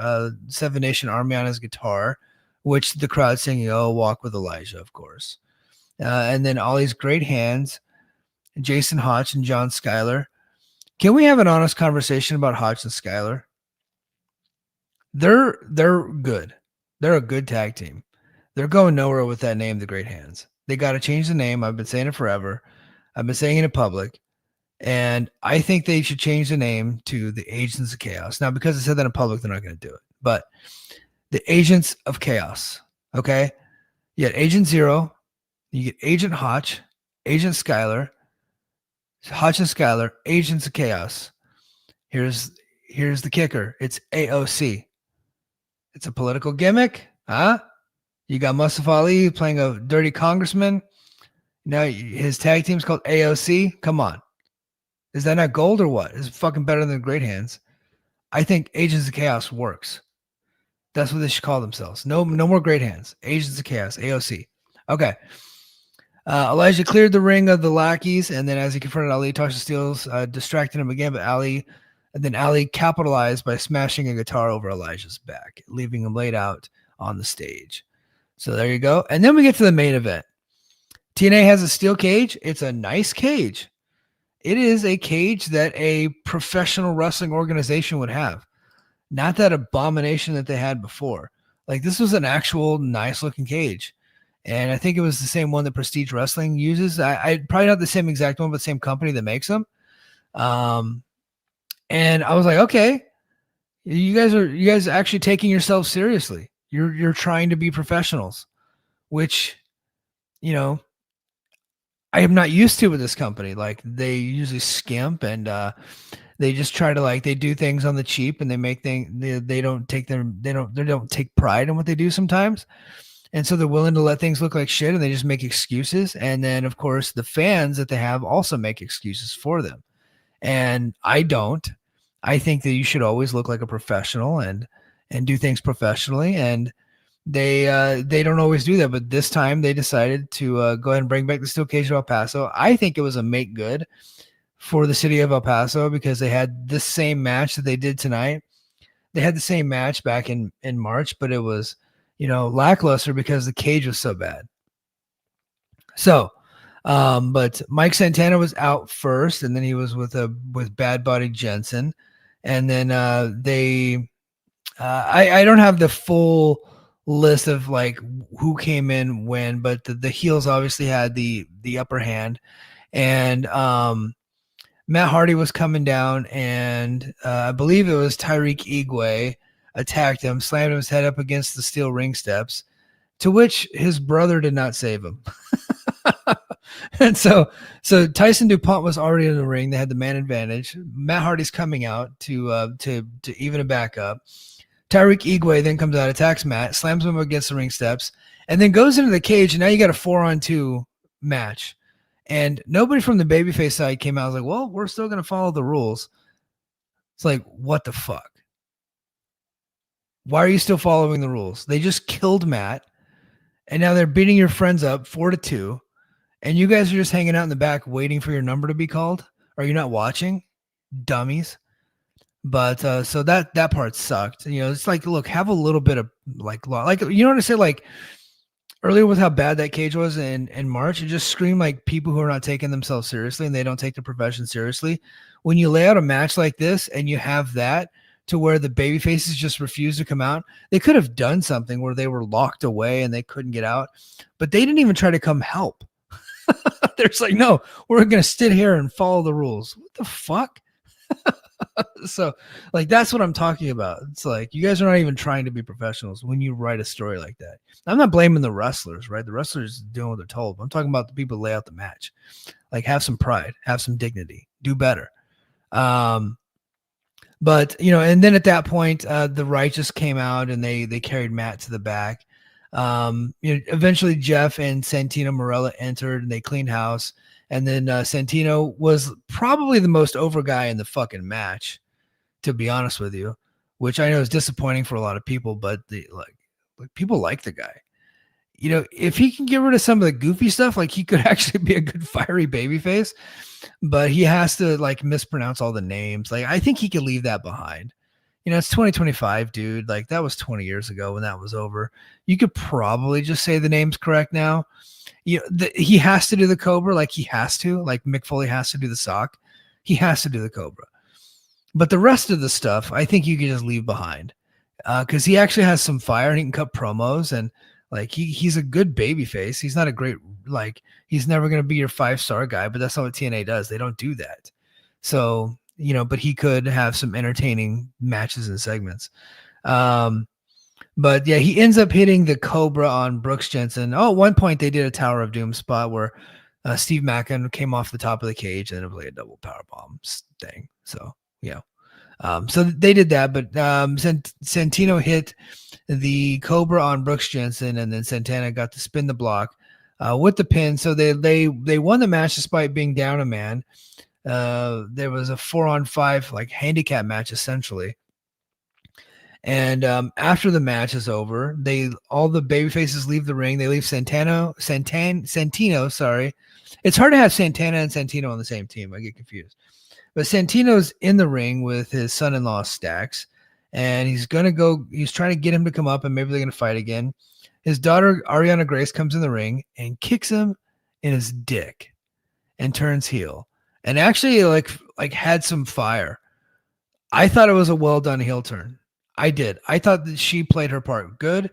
Seven Nation Army on his guitar, which the crowd singing, "Oh, Walk with Elijah," of course. And then Ollie's great hands, Jason Hotch and John Schuyler. Can we have an honest conversation about Hotch and Schuyler? They're good. They're a good tag team. They're going nowhere with that name, the Great Hands. They got to change the name. I've been saying it forever. I've been saying it in public. And I think they should change the name to the Agents of Chaos. Now, because I said that in public, they're not going to do it. But the Agents of Chaos, okay? You get Agent Zero, you get Agent Hotch, Agent Schuyler, Hotch and Schuyler, Agents of Chaos. Here's the kicker. It's AOC. It's a political gimmick, huh? You got Mustafa Ali playing a dirty congressman. Now his tag team's called AOC. Come on. Is that not gold or what? It's fucking better than Great Hands. I think Agents of Chaos works. That's what they should call themselves. No more Great Hands. Agents of Chaos, AOC. Okay. Elijah cleared the ring of the lackeys, and then as he confronted Ali, Tasha Steelz distracted him again, but Ali capitalized by smashing a guitar over Elijah's back, leaving him laid out on the stage. So there you go. And then we get to the main event. TNA has a steel cage. It's a nice cage. It is a cage that a professional wrestling organization would have. Not that abomination that they had before. Like, this was an actual nice looking cage. And I think it was the same one that Prestige Wrestling uses. I probably not the same exact one, but the same company that makes them. And I was like, okay, you guys are actually taking yourselves seriously. You're trying to be professionals, which, you know, I am not used to with this company. Like, they usually skimp and they just try to, like, they do things on the cheap, and they make things, they don't take pride in what they do sometimes. And so they're willing to let things look like shit, and they just make excuses. And then, of course, the fans that they have also make excuses for them. And I don't. I think that you should always look like a professional and do things professionally. And they don't always do that. But this time they decided to go ahead and bring back the steel cage of El Paso. I think it was a make good for the city of El Paso, because they had this same match that they did tonight. They had the same match back in March, but it was, you know, lackluster because the cage was so bad. So, but Mike Santana was out first, and then he was with Bad Body Jensen. And then I don't have the full list of like who came in when, but the heels obviously had the upper hand. And Matt Hardy was coming down, and I believe it was Tyreek Igwe attacked him, slammed his head up against the steel ring steps, to which his brother did not save him. And so Tyson DuPont was already in the ring. They had the man advantage. Matt Hardy's coming out to even it back up. Tyreek Igwe then comes out, attacks Matt, slams him against the ring steps, and then goes into the cage. And now you got a 4-on-2 match. And nobody from the babyface side came out. I was like, well, we're still going to follow the rules. It's like, what the fuck? Why are you still following the rules? They just killed Matt, and now they're beating your friends up 4-2, and you guys are just hanging out in the back waiting for your number to be called. Are you not watching? Dummies. But so that part sucked. You know, it's like, look, have a little bit of like you know what I say, like earlier with how bad that cage was in March, it just screamed like people who are not taking themselves seriously and they don't take the profession seriously. When you lay out a match like this and you have that to where the baby faces just refuse to come out, they could have done something where they were locked away and they couldn't get out, but they didn't even try to come help. They're just like, no, we're going to sit here and follow the rules. What the fuck? So like, that's what I'm talking about. It's like, you guys are not even trying to be professionals when you write a story like that. I'm not blaming the wrestlers, right? The wrestlers doing what they're told. I'm talking about the people who lay out the match. Like, have some pride, have some dignity, do better. But you know, and then at that point, the Righteous came out and they carried Matt to the back. You know, eventually Jeff and Santino Marella entered and they cleaned house. And then Santino was probably the most over guy in the fucking match, to be honest with you, which I know is disappointing for a lot of people, but like people like the guy. You know, if he can get rid of some of the goofy stuff, like he could actually be a good fiery babyface, but he has to like mispronounce all the names. Like, I think he could leave that behind. You know, it's 2025, dude. Like, that was 20 years ago when that was over. You could probably just say the names correct now. You know, he has to do the Cobra, like he has to, like Mick Foley has to do the sock. He has to do the Cobra. But the rest of the stuff, I think you can just leave behind because he actually has some fire and he can cut promos and like he's a good baby face. He's not a great, like, he's never going to be your 5-star guy, but that's not what TNA does. They don't do that. So, you know, but he could have some entertaining matches and segments. But yeah, he ends up hitting the Cobra on Brooks Jensen. Oh, at one point they did a Tower of Doom spot where Steve Mackin came off the top of the cage and it was like a double powerbomb thing. So yeah, so they did that. But Santino hit the Cobra on Brooks Jensen, and then Santana got to spin the block with the pin. So they won the match despite being down a man. There was a 4-on-5 like handicap match essentially. And after the match is over, all the baby faces leave the ring. They leave Santino. Sorry, it's hard to have Santana and Santino on the same team. I get confused. But Santino's in the ring with his son-in-law Stax, and he's gonna go. He's trying to get him to come up, and maybe they're gonna fight again. His daughter Ariana Grace comes in the ring and kicks him in his dick, and turns heel, and actually like had some fire. I thought it was a well done heel turn. I did. I thought that she played her part good.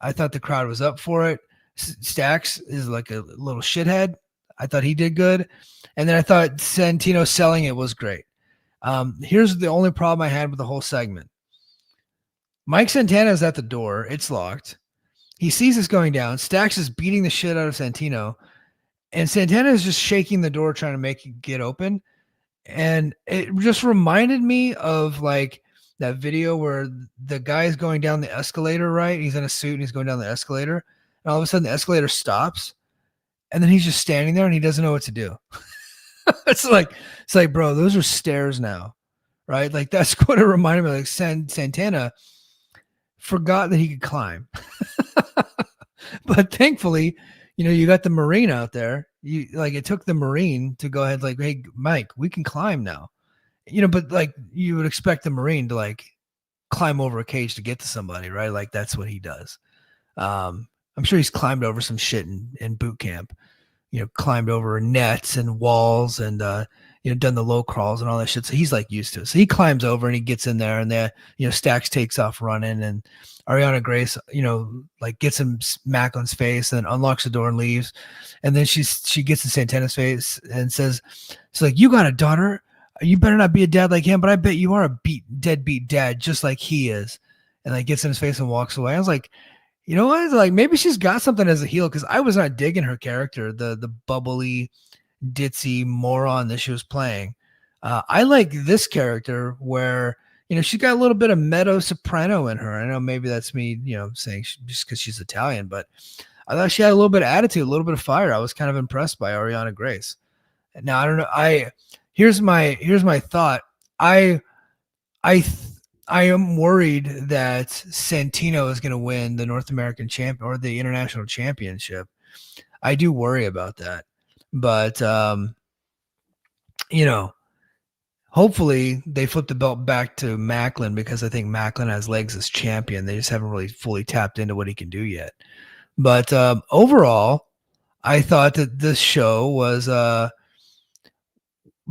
I thought the crowd was up for it. Stax is like a little shithead. I thought he did good. And then I thought Santino selling it was great. Here's the only problem I had with the whole segment. Mike Santana is at the door. It's locked. He sees this going down. Stax is beating the shit out of Santino. And Santana is just shaking the door trying to make it get open. And it just reminded me of like that video where the guy is going down the escalator, right? He's in a suit and he's going down the escalator. And all of a sudden the escalator stops. And then he's just standing there and he doesn't know what to do. It's like, bro, those are stairs now, right? Like that's what it reminded me of. Like Santana forgot that he could climb. But thankfully, you know, you got the Marine out there. It took the Marine to go ahead, like, hey, Mike, we can climb now. You know, but like you would expect the Marine to like climb over a cage to get to somebody, right? Like that's what he does. I'm sure he's climbed over some shit in boot camp, you know, climbed over nets and walls and, you know, done the low crawls and all that shit. So he's like used to it. So he climbs over and he gets in there and then, you know, Stax takes off running and Ariana Grace, you know, like gets him smack on his face and unlocks the door and leaves. And then she gets in Santana's face and says, it's like, you got a daughter. You better not be a dad like him, but I bet you are a deadbeat dad just like he is. And like gets in his face and walks away. I was like, You know what? Like maybe she's got something as a heel because I was not digging her character, the bubbly, ditzy moron that she was playing. I like this character where she's got a little bit of mezzo soprano in her. I know maybe that's me, saying just because she's Italian, but I thought she had a little bit of attitude, a little bit of fire. I was kind of impressed by Ariana Grace. Now I don't know. Here's my thought. I I am worried that Santino is going to win the North American champ or the international championship. I do worry about that, but hopefully they flip the belt back to Macklin because I think Macklin has legs as champion. They just haven't really fully tapped into what he can do yet. But overall, I thought that this show was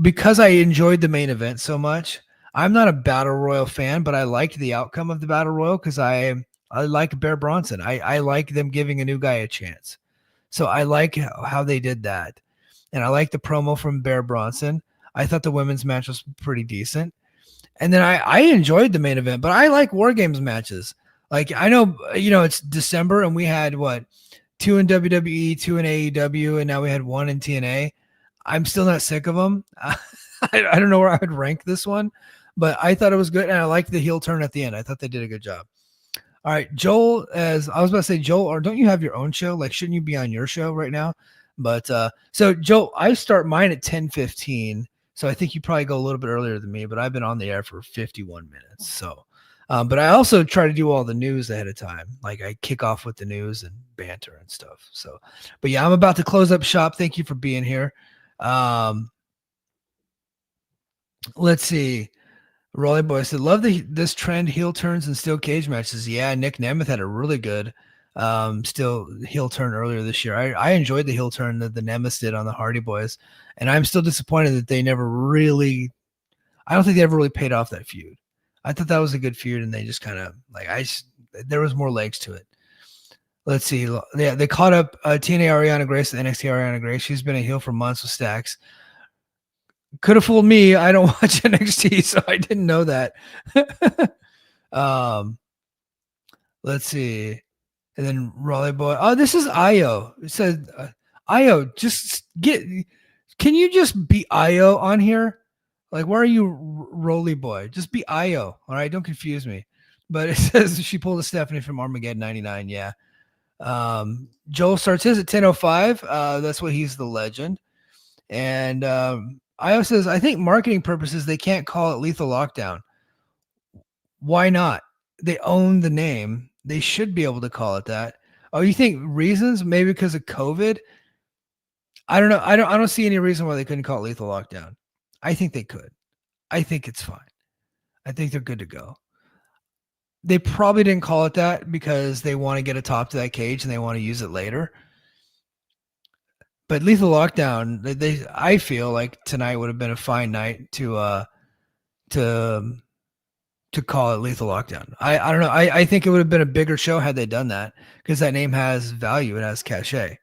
because I enjoyed the main event so much. I'm not a battle royal fan, but I liked the outcome of the battle royal because I like Bear Bronson. I like them giving a new guy a chance. So I like how they did that. And I like the promo from Bear Bronson. I thought the women's match was pretty decent. And then I enjoyed the main event, but I like War Games matches. Like I know, it's December and we had 2 in WWE, 2 in AEW, and now we had 1 in TNA. I'm still not sick of them. I don't know where I would rank this one, but I thought it was good. And I liked the heel turn at the end. I thought they did a good job. All right, Joel, as I was about to say, Joel, or don't you have your own show? Like, shouldn't you be on your show right now? But so Joel, I start mine at 10:15. So I think you probably go a little bit earlier than me, but I've been on the air for 51 minutes. So, but I also try to do all the news ahead of time. Like I kick off with the news and banter and stuff. So, but yeah, I'm about to close up shop. Thank you for being here. Let's see. Rolly Boy said, love this trend, heel turns and steel cage matches. Yeah, Nick Nemeth had a really good still heel turn earlier this year. I enjoyed the heel turn that the Nemeth did on the Hardy Boys, and I'm still disappointed that they never really – I don't think they ever really paid off that feud. I thought that was a good feud, and they just kind of – there was more legs to it. Let's see. Yeah, they caught up TNA Ariana Grace and NXT Ariana Grace. She's been a heel for months with Stacks. Could have fooled me. I don't watch NXT, so I didn't know that. Let's see. And then Raleigh Boy. Oh, this is Io. It said, Io, can you just be Io on here? Like, why are you Rolly Boy? Just be Io. All right. Don't confuse me. But it says she pulled a Stephanie from Armageddon 99. Yeah. Joel starts his at 10:05. That's what he's the legend. And Io says, I think marketing purposes, they can't call it Lethal Lockdown. Why not? They own the name. They should be able to call it that. Oh, you think reasons? Maybe because of COVID? I don't know. I don't see any reason why they couldn't call it Lethal Lockdown. I think they could. I think it's fine. I think they're good to go. They probably didn't call it that because they want to get a top to that cage and they want to use it later. But Lethal Lockdown, I feel like tonight would have been a fine night to call it Lethal Lockdown. I don't know. I think it would have been a bigger show had they done that because that name has value. It has cachet.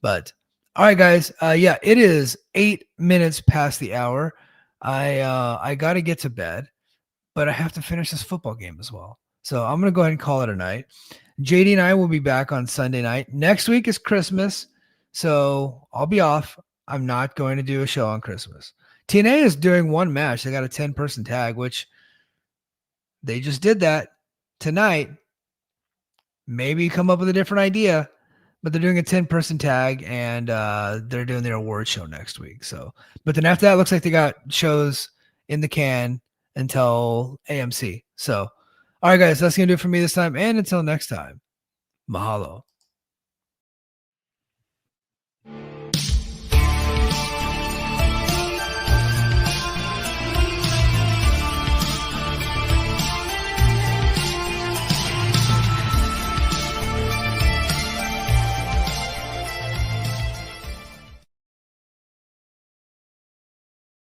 But all right, guys. Yeah, it is 8 minutes past the hour. I got to get to bed, but I have to finish this football game as well. So I'm going to go ahead and call it a night. JD and I will be back on Sunday night. Next week is Christmas, so I'll be off. I'm not going to do a show on Christmas. TNA is doing one match. They got a 10-person tag, which they just did that tonight. Maybe come up with a different idea, but they're doing a 10-person tag, and they're doing their award show next week. So, but then after that, it looks like they got shows in the can until AMC. So, all right, guys, that's going to do it for me this time. And until next time, mahalo.